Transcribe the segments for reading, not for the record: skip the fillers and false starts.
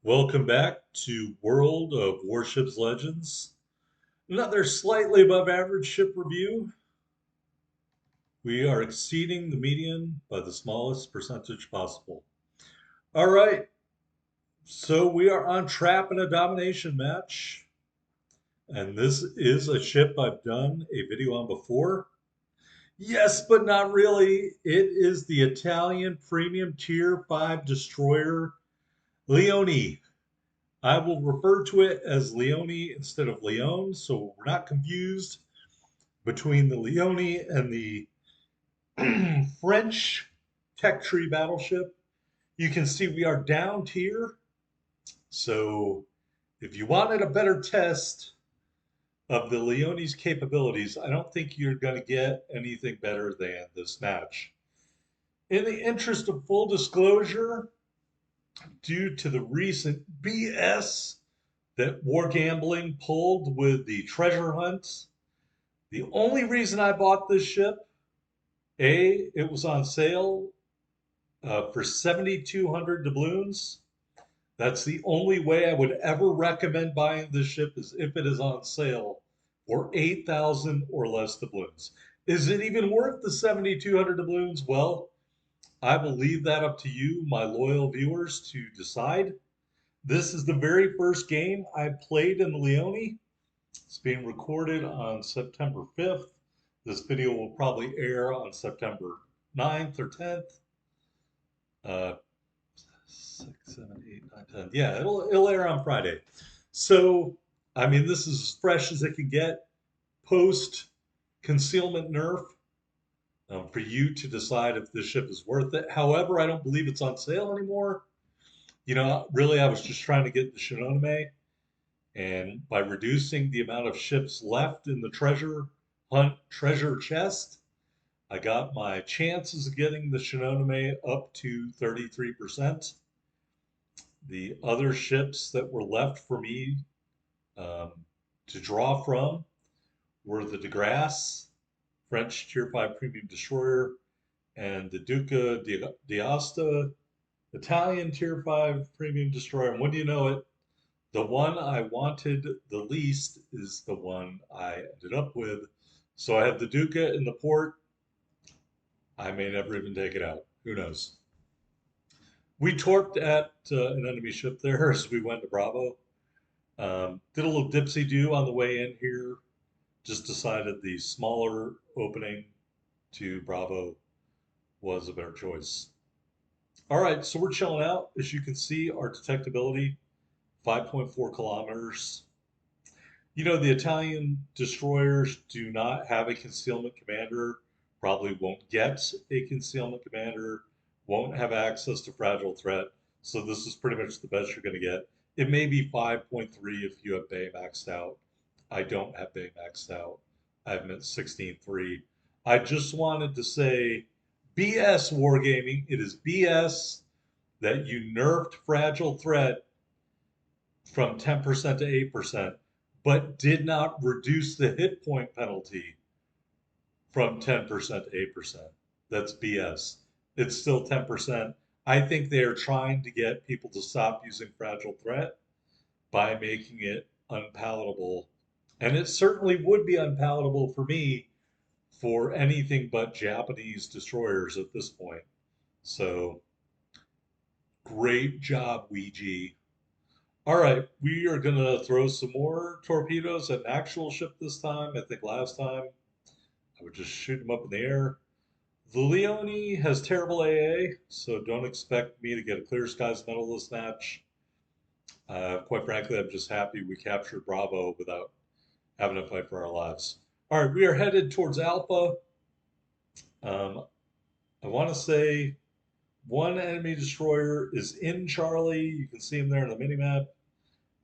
Welcome back to World of Warships Legends. Another slightly above average ship review. We are exceeding the median by the smallest percentage possible. All right, so we are on trap in a domination match. And this is a ship I've done a video on before. Yes, but not really. It is the Italian premium tier 5 destroyer Leone. I will refer to it as Leone instead of Leone, so we're not confused between the Leone and the French tech tree battleship. You can see we are down tier, so if you wanted a better test of the Leone's capabilities, I don't think you're going to get anything better than this match. In the interest of full disclosure, due to the recent BS that War Gambling pulled with the treasure hunt. The only reason I bought this ship, it was on sale for 7,200 doubloons. That's the only way I would ever recommend buying this ship is if it is on sale for 8,000 or less doubloons. Is it even worth the 7,200 doubloons? Well, I will leave that up to you, my loyal viewers, to decide. This is the very first game I played in the Leone. It's being recorded on September 5th. This video will probably air on September 9th or 10th. 6, 7, 8, 9, 10. Yeah, it'll air on Friday. So, I mean, this is as fresh as it can get post concealment nerf for you to decide if this ship is worth it. However, I don't believe it's on sale anymore. Really, I was just trying to get the Shinonome. And by reducing the amount of ships left in the treasure hunt treasure chest, I got my chances of getting the Shinonome up to 33%. The other ships that were left for me um, to draw from were the DeGrasse, French Tier 5 Premium Destroyer, and the Duca d'Aosta, Italian Tier 5 Premium Destroyer. And when do you know it? The one I wanted the least is the one I ended up with. So I have the Duca in the port. I may never even take it out. Who knows? We torped at an enemy ship there as we went to Bravo. Did a little dipsy do on the way in here. Just decided the smaller opening to Bravo was a better choice. All right, so we're chilling out. As you can see, our detectability 5.4 kilometers. The Italian destroyers do not have a concealment commander, probably won't get a concealment commander, won't have access to fragile threat. So this is pretty much the best you're going to get. It may be 5.3 if you have Bay maxed out. I don't have Bay maxed out. I have 16.3. I just wanted to say BS Wargaming. It is BS that you nerfed fragile threat from 10% to 8%, but did not reduce the hit point penalty from 10% to 8%. That's BS. It's still 10%. I think they are trying to get people to stop using fragile threat by making it unpalatable. And it certainly would be unpalatable for me for anything but Japanese destroyers at this point. So great job, Ouija. All right, we are going to throw some more torpedoes at an actual ship this time. I think last time I would just shoot them up in the air. The Leone has terrible AA, so don't expect me to get a clear skies medal this match. Quite frankly, I'm just happy we captured Bravo without having to fight for our lives. All right, we are headed towards Alpha. I want to say one enemy destroyer is in Charlie. You can see him there in the minimap.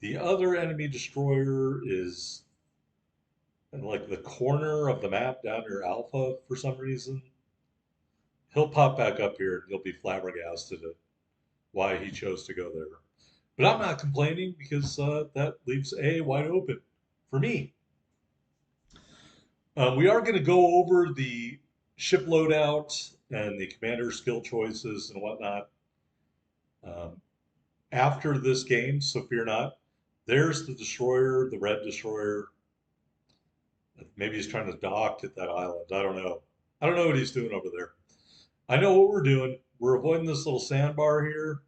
The other enemy destroyer is in like the corner of the map down near Alpha for some reason. He'll pop back up here and you'll be flabbergasted at why he chose to go there. But I'm not complaining because that leaves A wide open for me. We are going to go over the ship loadout and the commander skill choices and whatnot. Um, after this game, so fear not. There's the destroyer, the red destroyer. Maybe he's trying to dock at that island. I don't know. I don't know what he's doing over there. I know what we're doing. We're avoiding this little sandbar here.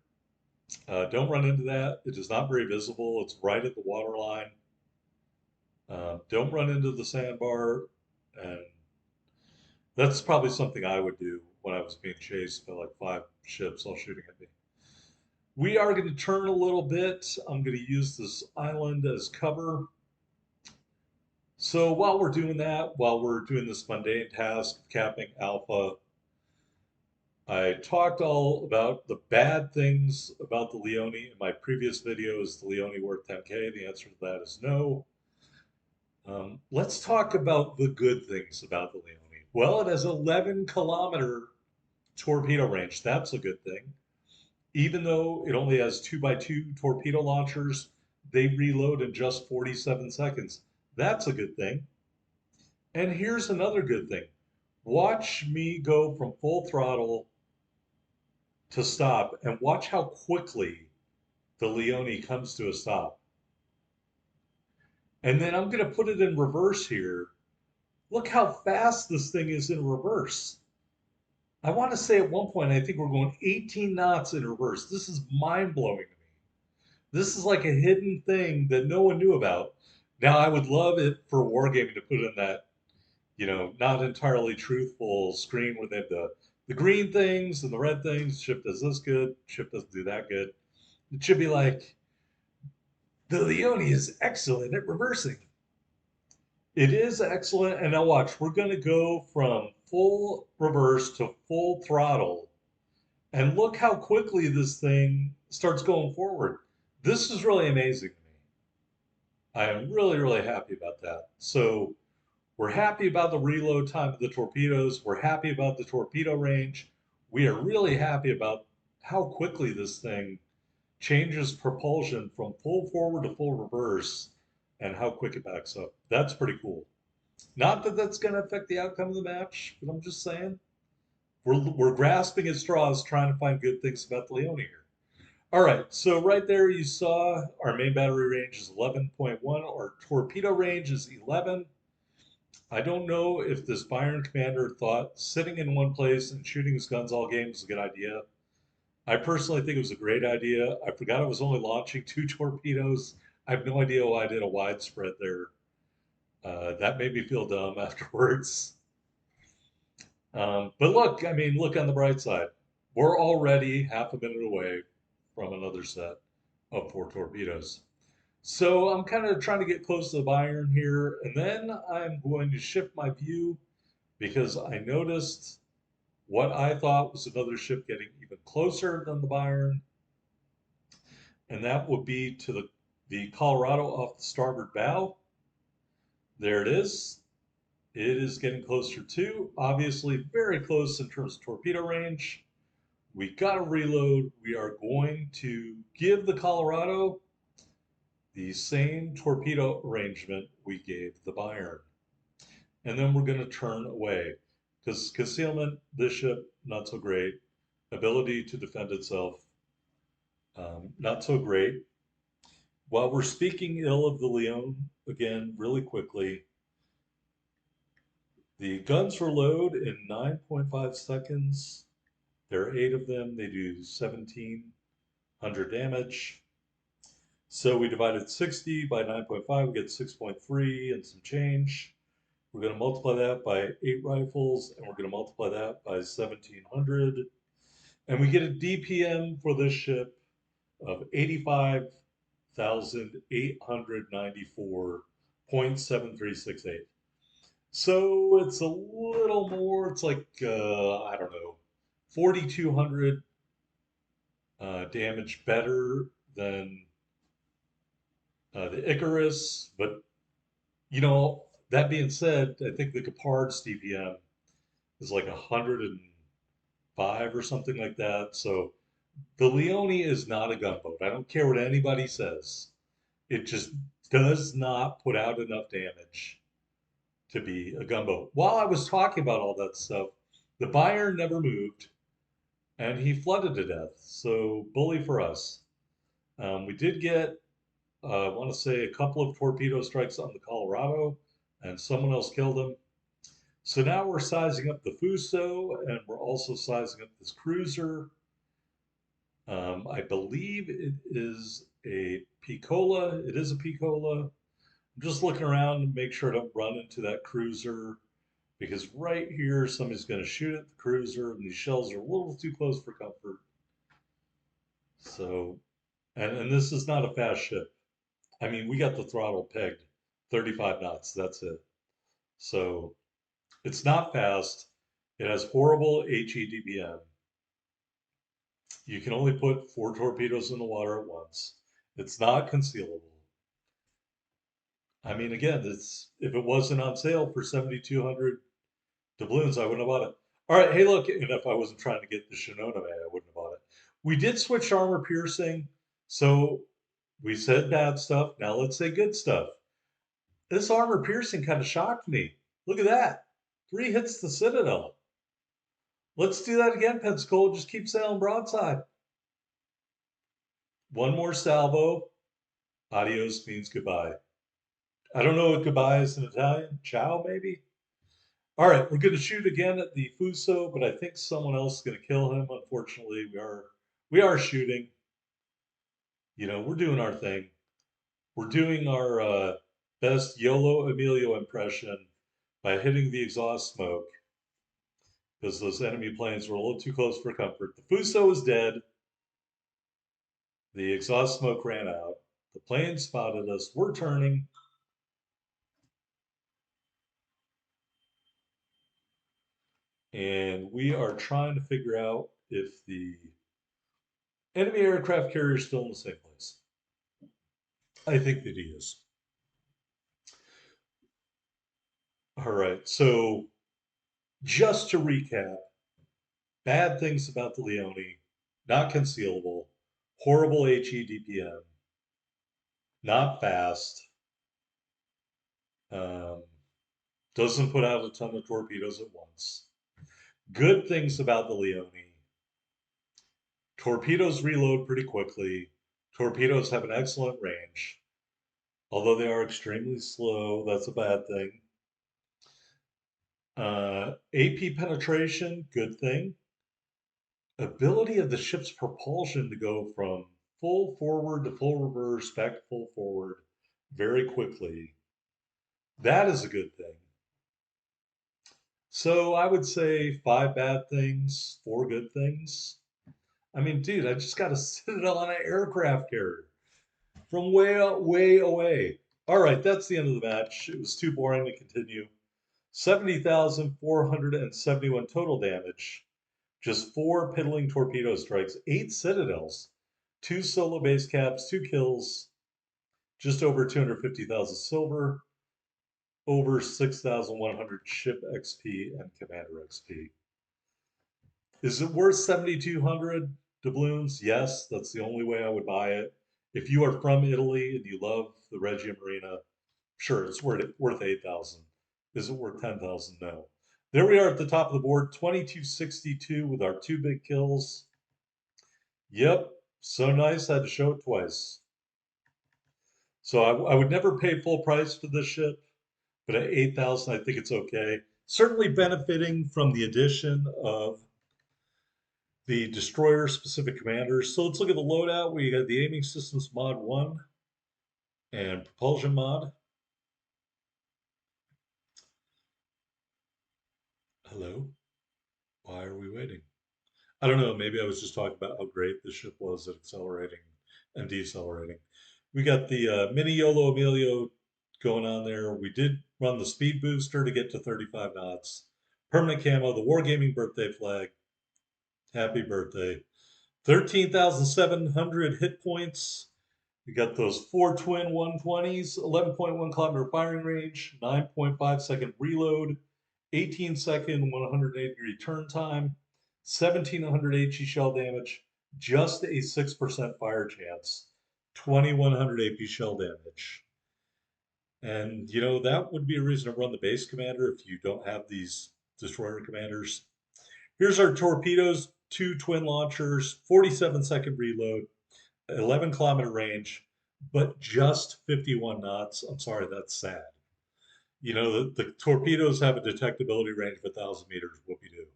Don't run into that. It is not very visible. It's right at the water line. Don't run into the sandbar. And that's probably something I would do when I was being chased by like 5 ships all shooting at me. We are going to turn a little bit. I'm going to use this island as cover. So while we're doing that, while we're doing this mundane task of capping alpha, I talked all about the bad things about the Leone in my previous video. Is the Leone worth 10K? The answer to that is no. Let's talk about the good things about the Leone. Well, it has 11-kilometer torpedo range. That's a good thing. Even though it only has 2x2 torpedo launchers, they reload in just 47 seconds. That's a good thing. And here's another good thing. Watch me go from full throttle to stop and watch how quickly the Leone comes to a stop. And then I'm going to put it in reverse here. Look how fast this thing is in reverse. I want to say at one point, I think we're going 18 knots in reverse. This is mind blowing to me. This is like a hidden thing that no one knew about. Now, I would love it for Wargaming to put in that, not entirely truthful screen where they have the green things and the red things. Ship does this good, ship doesn't do that good. It should be like, the Leone is excellent at reversing. It is excellent. And now watch, we're going to go from full reverse to full throttle. And look how quickly this thing starts going forward. This is really amazing to me. I am really, really happy about that. So we're happy about the reload time of the torpedoes. We're happy about the torpedo range. We are really happy about how quickly this thing changes propulsion from full forward to full reverse and how quick it backs up. That's pretty cool. Not that that's going to affect the outcome of the match, but I'm just saying we're grasping at straws trying to find good things about the Leone here. All right, so right there you saw our main battery range is 11.1, our torpedo range is 11. I don't know if this Byron commander thought sitting in one place and shooting his guns all game is a good idea. I personally think it was a great idea. I forgot I was only launching 2 torpedoes. I have no idea why I did a widespread there. That made me feel dumb afterwards. But look, I mean, look on the bright side. We're already half a minute away from another set of 4 torpedoes. So I'm kind of trying to get close to the Byron here, and then I'm going to shift my view because I noticed what I thought was another ship getting even closer than the Byron, and that would be to the Colorado off the starboard bow. There it is. It is getting closer too. Obviously, very close in terms of torpedo range. We got to reload. We are going to give the Colorado the same torpedo arrangement we gave the Bayern. And then we're going to turn away because concealment, this ship, not so great. Ability to defend itself, not so great. While we're speaking ill of the Leone, again, really quickly, the guns were loaded in 9.5 seconds. There are 8 of them. They do 1,700 damage. So we divided 60 by 9.5, we get 6.3 and some change. We're going to multiply that by 8 rifles, and we're going to multiply that by 1,700. And we get a DPM for this ship of 85,894.7368. So it's a little more, it's like, I don't know, 4,200 damage better than the Icarus. But, that being said, I think the Gepard's DPM is like 105 or something like that. So the Leone is not a gunboat. I don't care what anybody says. It just does not put out enough damage to be a gunboat. While I was talking about all that stuff, the Bayern never moved and he flooded to death. So bully for us. We did get, I want to say, a couple of torpedo strikes on the Colorado, and someone else killed him. So now we're sizing up the Fuso, and we're also sizing up this cruiser. I believe it is a Piccola. It is a Piccola. I'm just looking around to make sure I don't run into that cruiser because right here somebody's going to shoot at the cruiser, and these shells are a little too close for comfort. So, and this is not a fast ship. I mean, we got the throttle pegged 35 knots. That's it. So it's not fast. It has horrible HEDPM. You can only put 4 torpedoes in the water at once. It's not concealable. I mean, again, it's if it wasn't on sale for 7,200 doubloons, I wouldn't have bought it. All right, hey, look, and if I wasn't trying to get the Shinonome, I wouldn't have bought it. We did switch armor piercing, so we said bad stuff. Now let's say good stuff. This armor piercing kind of shocked me. Look at that. 3 hits the Citadel. Let's do that again, Pensacola. Just keep sailing broadside. One more salvo. Adios means goodbye. I don't know what goodbye is in Italian. Ciao, maybe? All right, we're going to shoot again at the Fuso, but I think someone else is going to kill him. Unfortunately, we are shooting. We're doing our thing. We're doing our best YOLO Emilio impression by hitting the exhaust smoke because those enemy planes were a little too close for comfort. The Fuso is dead. The exhaust smoke ran out. The plane spotted us. We're turning. And we are trying to figure out if the enemy aircraft carrier is still in the same place. I think that he is. All right. So, just to recap, bad things about the Leone, not concealable, horrible HEDPM, not fast, um, doesn't put out a ton of torpedoes at once. Good things about the Leone, torpedoes reload pretty quickly, torpedoes have an excellent range, although they are extremely slow. That's a bad thing. AP penetration, good thing. Ability of the ship's propulsion to go from full forward to full reverse, back to full forward very quickly. That is a good thing. So I would say 5 bad things, 4 good things. I mean, dude, I just got to sit it on an aircraft carrier from way out, way away. All right, that's the end of the match. It was too boring to continue. 70,471 total damage. Just 4 piddling torpedo strikes, 8 citadels, 2 solo base caps, 2 kills, just over 250,000 silver, over 6,100 ship XP and commander XP. Is it worth 7,200 doubloons? Yes, that's the only way I would buy it. If you are from Italy and you love the Regia Marina, sure, it's worth 8,000. Is it worth 10,000? No. There we are at the top of the board, 2262 with our 2 big kills. Yep, so nice. I had to show it twice. So I would never pay full price for this ship, but at 8,000, I think it's okay. Certainly benefiting from the addition of the destroyer specific commanders. So let's look at the loadout. We got the aiming systems mod 1 and propulsion mod. Hello? Why are we waiting? I don't know. Maybe I was just talking about how great the ship was at accelerating and decelerating. We got the mini YOLO Emilio going on there. We did run the speed booster to get to 35 knots. Permanent camo, the Wargaming birthday flag. Happy birthday. 13,700 hit points. We got those 4 twin 120s, 11.1 kilometer firing range, 9.5 second reload, 18-second 180-degree turn time, 1,700 HE shell damage, just a 6% fire chance, 2,100 AP shell damage. And, that would be a reason to run the base commander if you don't have these destroyer commanders. Here's our torpedoes, 2 twin launchers, 47-second reload, 11-kilometer range, but just 51 knots. I'm sorry, that's sad. You know, the torpedoes have a detectability range of 1,000 meters, whoopie doo.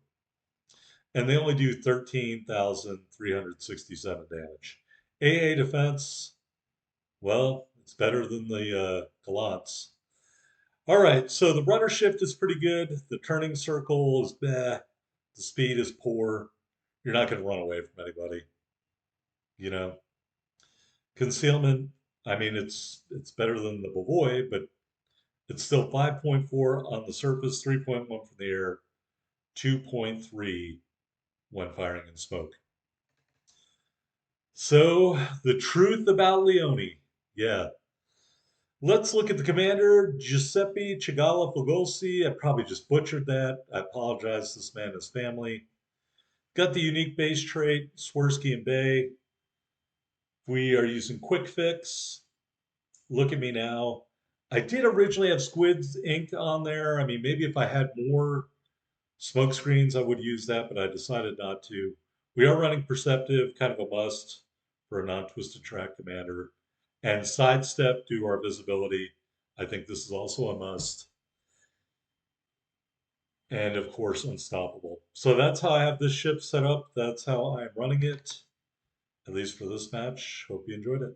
And they only do 13,367 damage. AA defense, well, it's better than the Gallants. All right, so the rudder shift is pretty good. The turning circle is bad. The speed is poor. You're not going to run away from anybody. You know, concealment. I mean, it's better than the Bavoy, but it's still 5.4 on the surface, 3.1 from the air, 2.3 when firing in smoke. So the truth about Leone. Yeah. Let's look at the commander, Giuseppe Cigala Fogosi. I probably just butchered that. I apologize to this man and his family. Got the unique base trait, Swirsky and Bay. We are using Quick Fix. Look at me now. I did originally have Squid's ink on there. I mean, maybe if I had more smoke screens, I would use that, but I decided not to. We are running Perceptive, kind of a must for a non-twisted track commander. And Sidestep due to our visibility. I think this is also a must. And of course, Unstoppable. So that's how I have this ship set up. That's how I'm running it, at least for this match. Hope you enjoyed it.